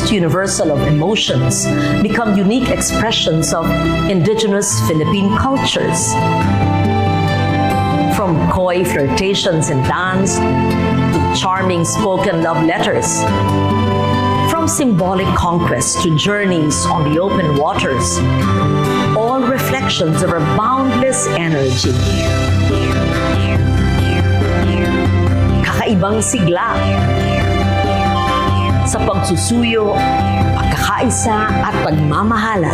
most universal of emotions become unique expressions of indigenous Philippine cultures. From coy flirtations and dance to charming spoken love letters. From symbolic conquest to journeys on the open waters, all reflections of our boundless energy. Kakaibang sigla sa pagsusuyo, pagkakaisa at pagmamahalan.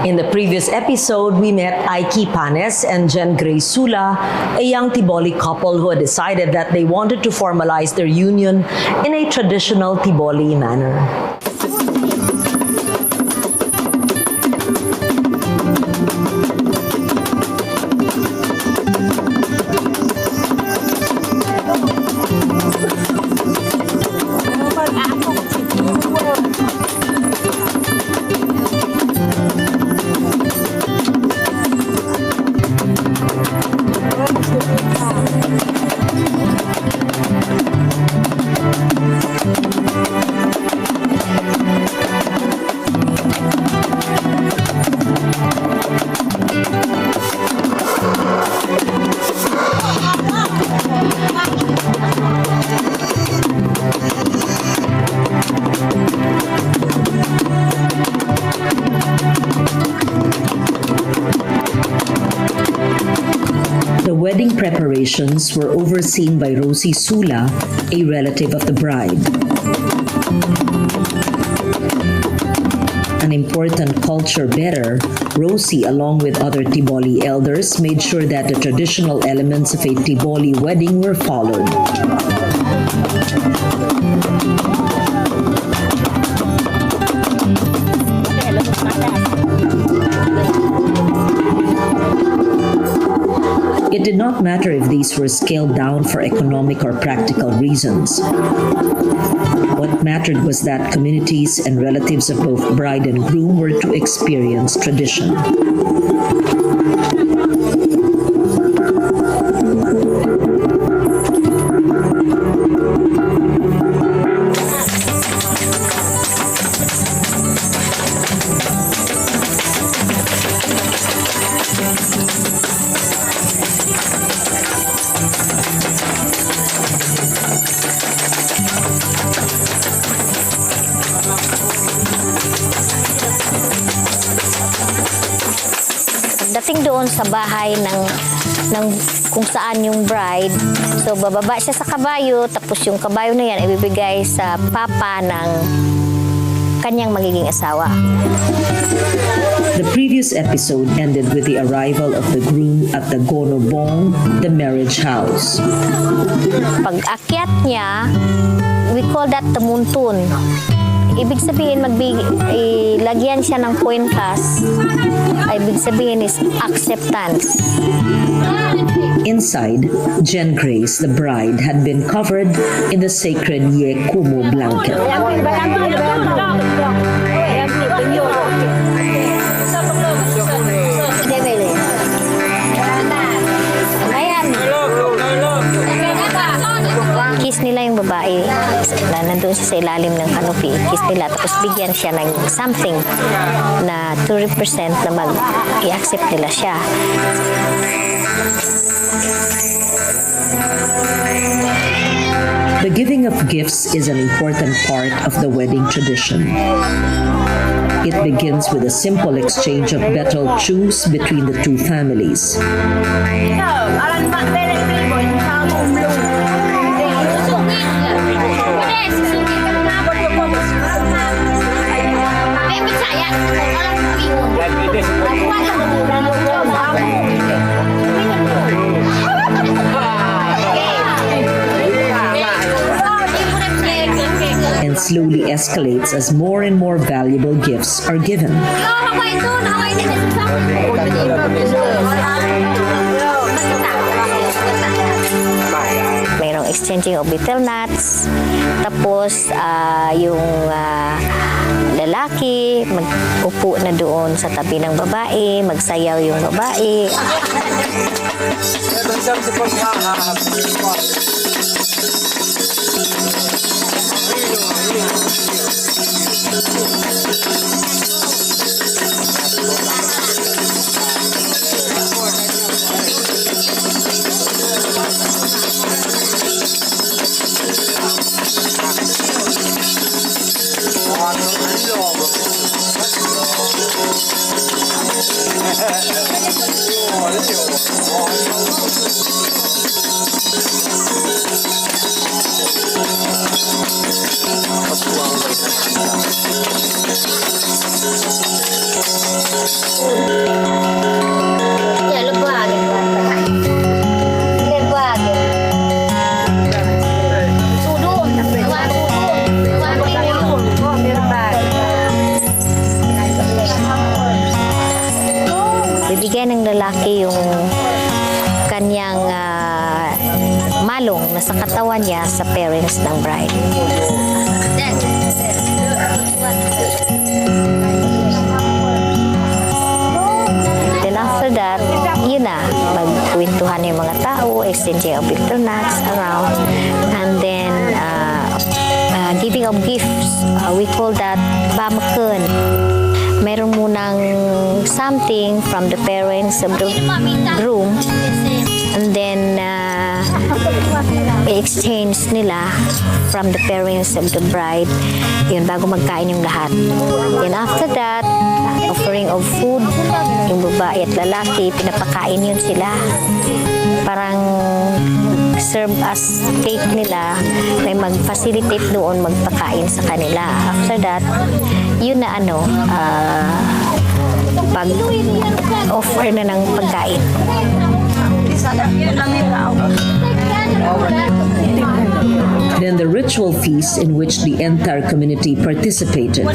In the previous episode, we met Aiki Panes and Jen Grace Sula, a young Tiboli couple who had decided that they wanted to formalize their union in a traditional Tiboli manner. Wedding preparations were overseen by Rosie Sula, a relative of the bride. An important culture bearer, Rosie, along with other Tiboli elders, made sure that the traditional elements of a Tiboli wedding were followed. It did not matter if these were scaled down for economic or practical reasons. What mattered was that communities and relatives of both bride and groom were to experience tradition. Dating doon sa bahay ng kung saan yung bride, so bababa siya sa kabayo, tapos yung kabayo na yan ibibigay sa papa ng kanyang magiging asawa. The previous episode ended with the arrival of the groom at the Gonobong, the marriage house. Pag akyat niya, we call that the muntun. Ibig sabihin, lagyan siya ng kwintas. Ibig sabihin is acceptance. Inside, Jen Grace, the bride, had been covered in the sacred Yekumo blanket. Kiss nila yung babae na nandun siya sa ilalim ng canopy. Kiss nila, tapos bigyan siya ng something na to represent na mag-i-accept nila siya. The giving of gifts is an important part of the wedding tradition. It begins with a simple exchange of betel chews between the two families. And slowly escalates as more and more valuable gifts are given. exchanging of betel nuts. Tapos, yung lalaki, mag-upo na doon sa tabi ng babae, magsayaw yung babae. Bibigyan ng lalaki yung kanyang malong na sa katawan niya sa parents ng bride. Then after that, yun na, magkwentuhan yung mga tao, exchanging of betel nuts around, and then giving of gifts. We call that bamakun. Meron munang something from the parents of the groom, and then i-exchange nila from the parents of the bride yun bago magkain yung lahat. Then after that, offering of food, yung babae at lalaki, pinapakain yun sila. Parang serve as cake nila, may mag-facilitate doon magpakain sa kanila. After that, yun na pag-offer na ng pagkain. Then the ritual feast in which the entire community participated.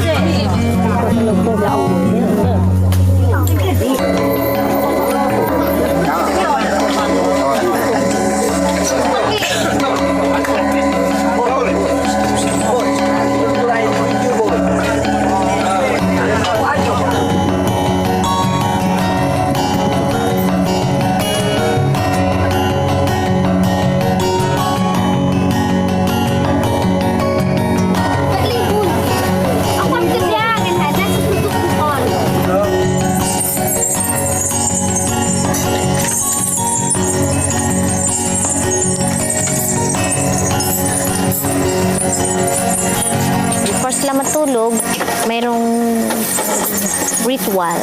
Matulog, mayroong ritual.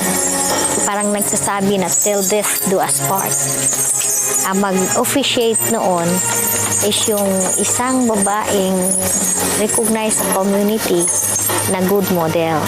Parang nagsasabi na till death do us part. Ang mag-officiate noon is yung isang babaeng recognized sa community na good model.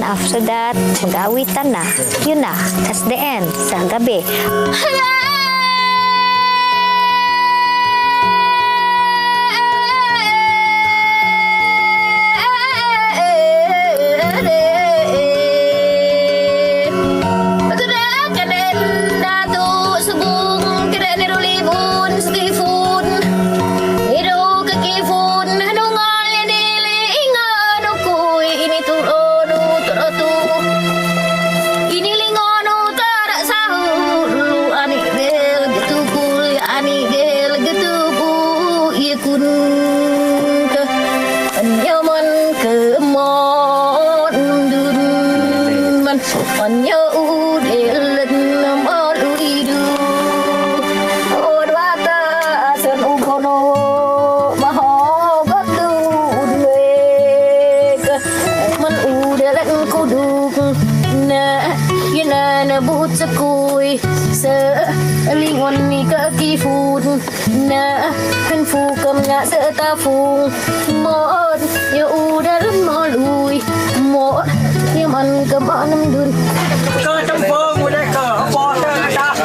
After that, mag-awitan na. Yun na, as the end, sa gabi. sợ linh hồn mi cả kỳ phút na thân phù cầm ngã sợ ta phù một yêu u đã lắm mò lùi một yêu mình cầm ở năm đường cơ trong phương của đây cờ bò cơ ta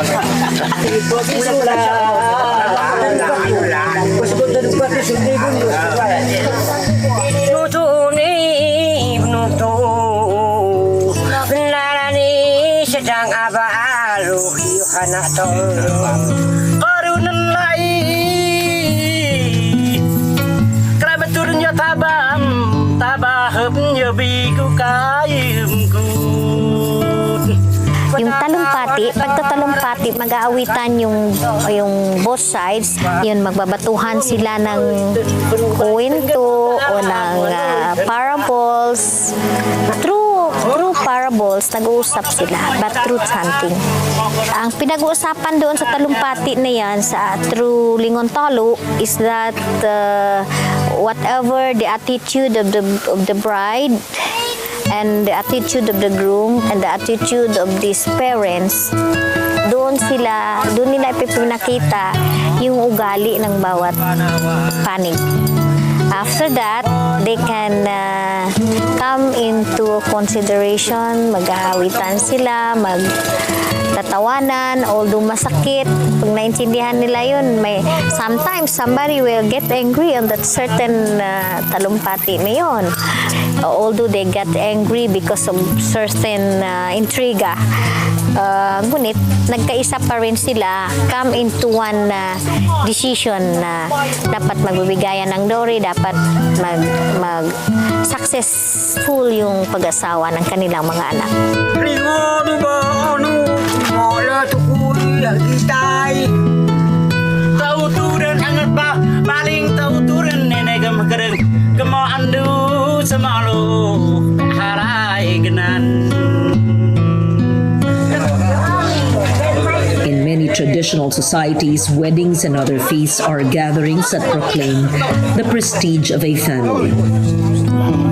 nutu ni nutu nalani sedang abalu yuhana tol karunan lai kramaturnya tabam tabahnya biku kayumku. yung talumpati, pagtatalumpati, mag-aawitan yung both sides, yun magbabatuhan sila ng kwento o ng parables. True parables, nag-uusap sila, but truth hunting. Ang pinag-uusapan doon sa talumpati na yan, sa True Lingon Talo, is that whatever the attitude of the bride and the attitude of the groom and the attitude of these parents, doon nila ipinakita yung ugali ng bawat panig. After that, they can come into consideration, mag-aawitan sila, magtatawanan, although masakit. Pag naintindihan nila yun, sometimes somebody will get angry on that certain talumpati na yun. Although they get angry because of certain intriga. Ngunit, nagkaisa pa rin sila, come into one decision na dapat magbibigayan ng dowry, dapat mag-successful yung pag-asawa ng kanilang mga anak. Ringon ba ano, mola tukuli agitay. Tauturan angat ba, paling tauturan nenegam kereng, kemandu semalu harai genan. In many traditional societies, weddings and other feasts are gatherings that proclaim the prestige of a family.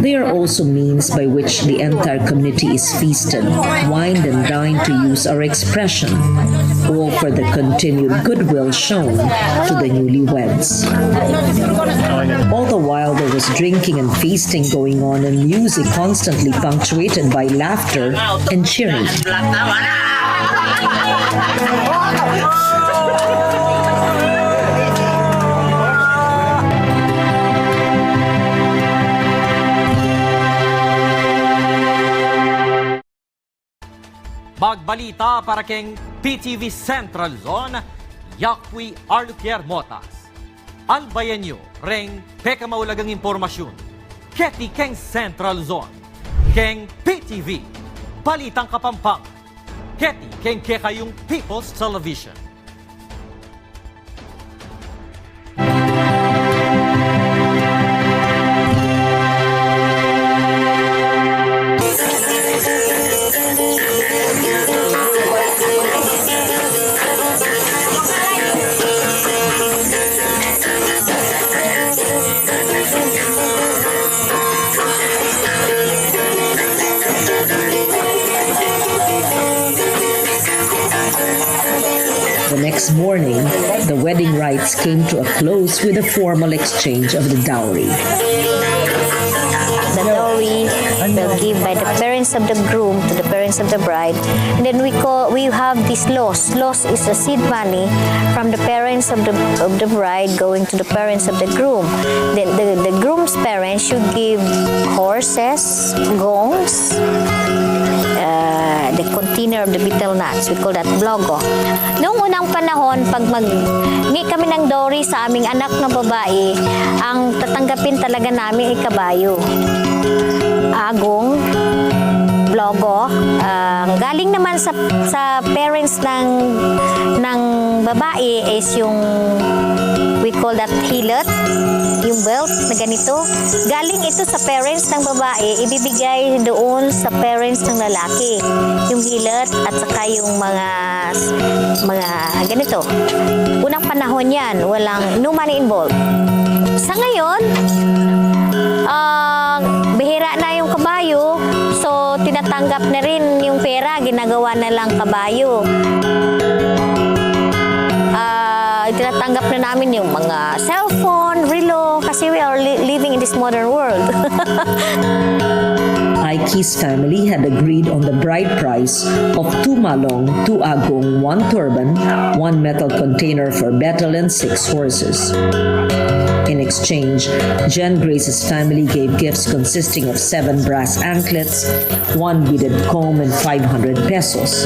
They are also means by which the entire community is feasted, wined and dined, to use our expression, all for the continued goodwill shown to the newlyweds. All the while there was drinking and feasting going on, and music constantly punctuated by laughter and cheering. Magbalita para keng PTV Central Zone, Yakwi Arlukier Motas. Albayanyo, reng peka maulagang impormasyon. Keti keng Central Zone, keng PTV, Balitang Kapampang. Keti keng kekayong People's Television. The next morning, the wedding rites came to a close with a formal exchange of the dowry. The dowry will give by the parents of the groom to the parents of the bride, and then we have this loss. Loss is the seed money from the parents of the bride going to the parents of the groom. The groom's parents should give horses, gongs, the container of the betel nuts. We call that blogo. Noong unang panahon, pag mag-ngi kami ng dowry sa aming anak na babae, ang tatanggapin talaga namin ay kabayo. Agong, blogo, galing naman sa parents ng babae is yung we call that hilot, yung belt na ganito. Galing ito sa parents ng babae, ibibigay doon sa parents ng lalaki. Yung hilot at saka yung mga ganito. Unang panahon yan, walang no money involved. Sa ngayon, bihira na yung kabayo, so tinatanggap na rin yung pera, ginagawa na lang kabayo. Tinatanggap na namin yung mga cellphone, relo, kasi we are living in this modern world. Aiki's family had agreed on the bride price of 2 malong, 2 agong, 1 turban, 1 metal container for betel and 6 horses. In exchange, Jen Grace's family gave gifts consisting of 7 brass anklets, 1 beaded comb, and 500 pesos.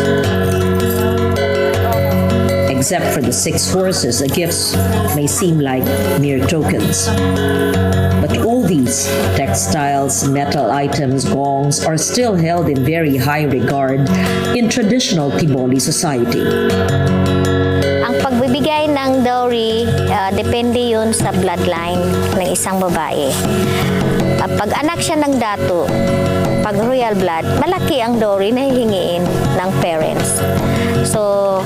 Except for the 6 horses, the gifts may seem like mere tokens. But all these textiles, metal items, gongs are still held in very high regard in traditional Tiboli society. Ang pagbibigay ng dowry, depende yun sa bloodline ng isang babae. Pag anak siya ng dato, pag royal blood, malaki ang dowry na hihingiin ng parents. So,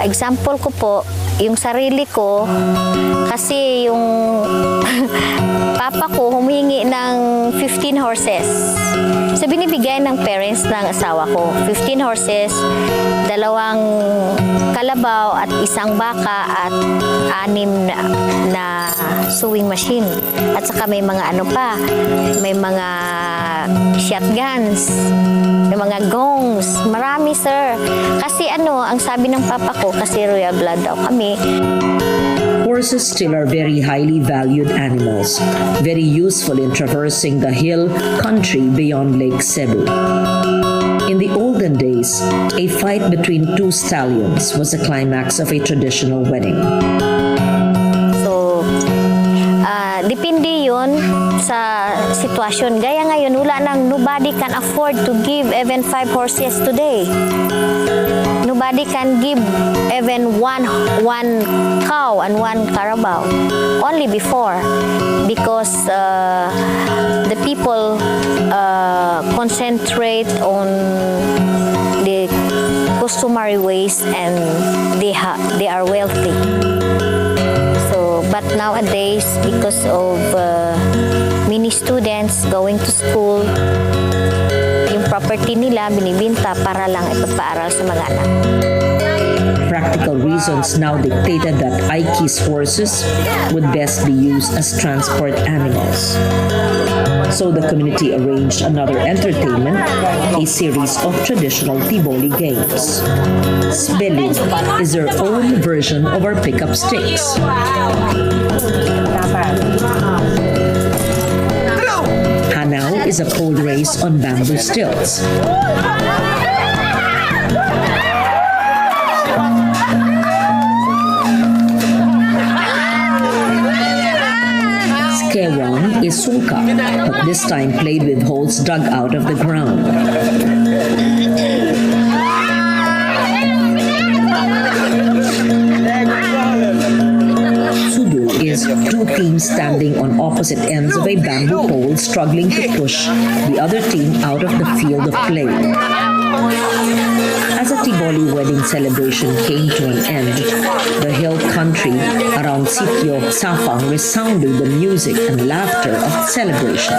example ko po, yung sarili ko, kasi yung papa ko humingi ng 15 horses. So, binibigay ng parents ng asawa ko. 15 horses, 2 kalabaw at 1 baka at 6 na sewing machine. At saka may mga ano pa, may mga shotguns, may mga gongs. Marami, sir. Kasi ang sabi ng papa ko, kasi royal blood daw kami. Horses still are very highly valued animals, very useful in traversing the hill country beyond Lake Cebu. In the olden days, a fight between 2 stallions was the climax of a traditional wedding. So, depende yun sa sitwasyon. Gaya ngayon, nobody can afford to give even 5 horses today. Nobody can give even one cow and 1 carabao. Only before, because the people concentrate on the customary ways and they are wealthy. So, but nowadays, because of many students going to school, yung property nila binibinta para lang ipapaaral sa mga anak. Practical reasons now dictated that Aiki's horses would best be used as transport animals. So the community arranged another entertainment, a series of traditional Tiboli games. Spelling is their own version of our pickup sticks. Hanaw is a pole race on bamboo stilts. Skewang is sulka, but this time played with holes dug out of the ground. Sudu is 2 teams standing on opposite ends of a bamboo pole struggling to push the other team out of the field of play. As a Tiboli wedding celebration came to an end, the hill country around Sitio Safang resounded the music and laughter of the celebration.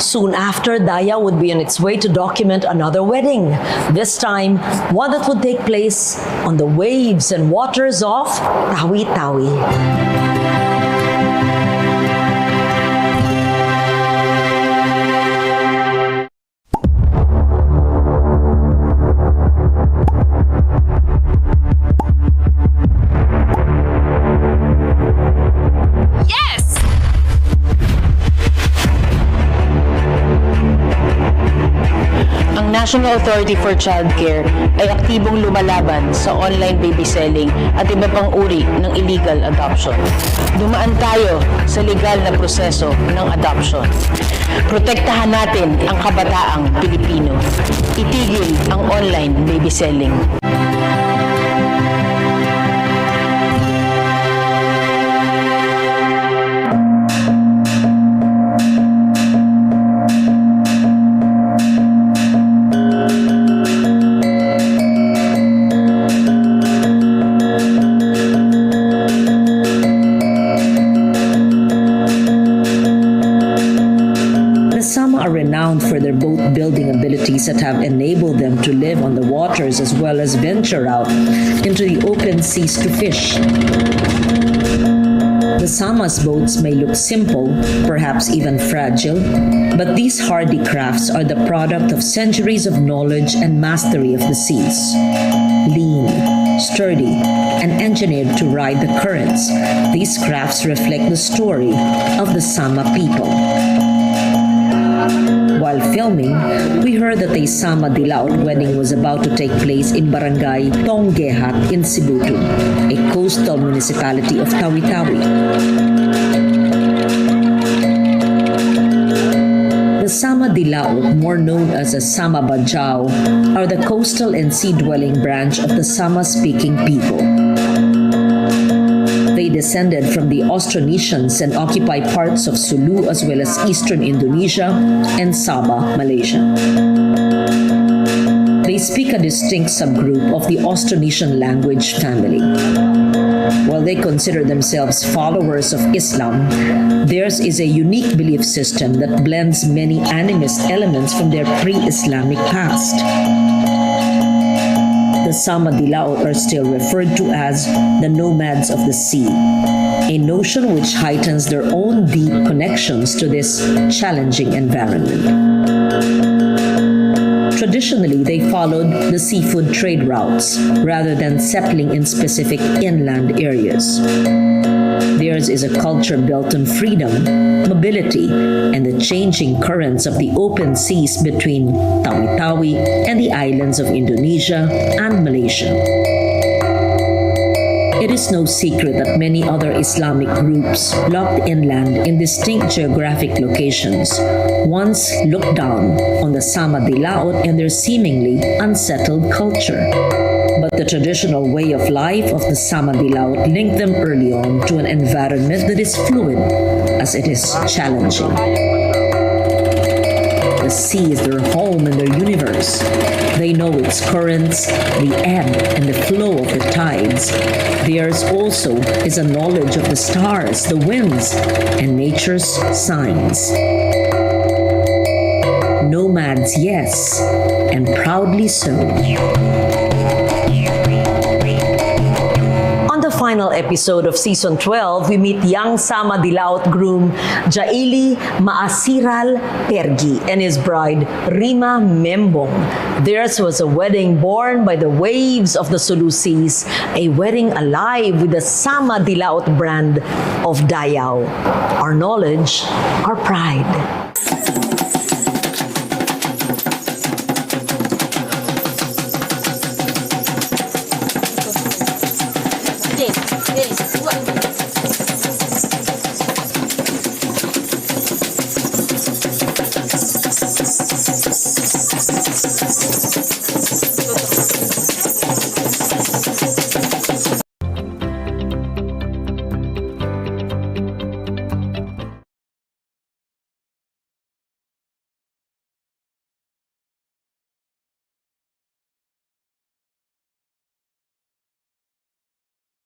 Soon after, Dayaw would be on its way to document another wedding. This time, one that would take place on the waves and waters of Tawi-Tawi. National Authority for Childcare ay aktibong lumalaban sa online baby selling at iba pang uri ng illegal adoption. Dumaan tayo sa legal na proseso ng adoption. Protektahan natin ang kabataang Pilipino. Itigil ang online baby selling. Sama are renowned for their boat building abilities that have enabled them to live on the waters as well as venture out into the open seas to fish. The Sama's boats may look simple, perhaps even fragile, but these hardy crafts are the product of centuries of knowledge and mastery of the seas. Lean, sturdy, and engineered to ride the currents, these crafts reflect the story of the Sama people. While filming, we heard that a Sama Dilaut wedding was about to take place in Barangay Tonggehat in Sibutu, a coastal municipality of Tawi-Tawi. The Sama Dilaut, more known as the Sama Bajau, are the coastal and sea-dwelling branch of the Sama-speaking people. They descended from the Austronesians and occupy parts of Sulu as well as eastern Indonesia and Sabah, Malaysia. They speak a distinct subgroup of the Austronesian language family. While they consider themselves followers of Islam, theirs is a unique belief system that blends many animist elements from their pre-Islamic past. The Sama Dilaut are still referred to as the nomads of the sea, a notion which heightens their own deep connections to this challenging environment. Traditionally, they followed the seafood trade routes rather than settling in specific inland areas. Theirs is a culture built on freedom, mobility, and the changing currents of the open seas between Tawi-Tawi and the islands of Indonesia and Malaysia. It is no secret that many other Islamic groups locked inland in distinct geographic locations once looked down on the Sama Dilaut and their seemingly unsettled culture. But the traditional way of life of the Sama Dilaut linked them early on to an environment that is fluid as it is challenging. The sea is their home and their universe. They know its currents, the ebb and the flow of the tides. Theirs also is a knowledge of the stars, the winds, and nature's signs. Nomads, yes, and proudly so. Final episode of Season 12, we meet young Sama Dilaut groom Jaili Maasiral Pergi and his bride Rima Membong. Theirs was a wedding born by the waves of the Sulu Seas, a wedding alive with the Sama Dilaut brand of Dayaw. Our knowledge, our pride. Yes, yes.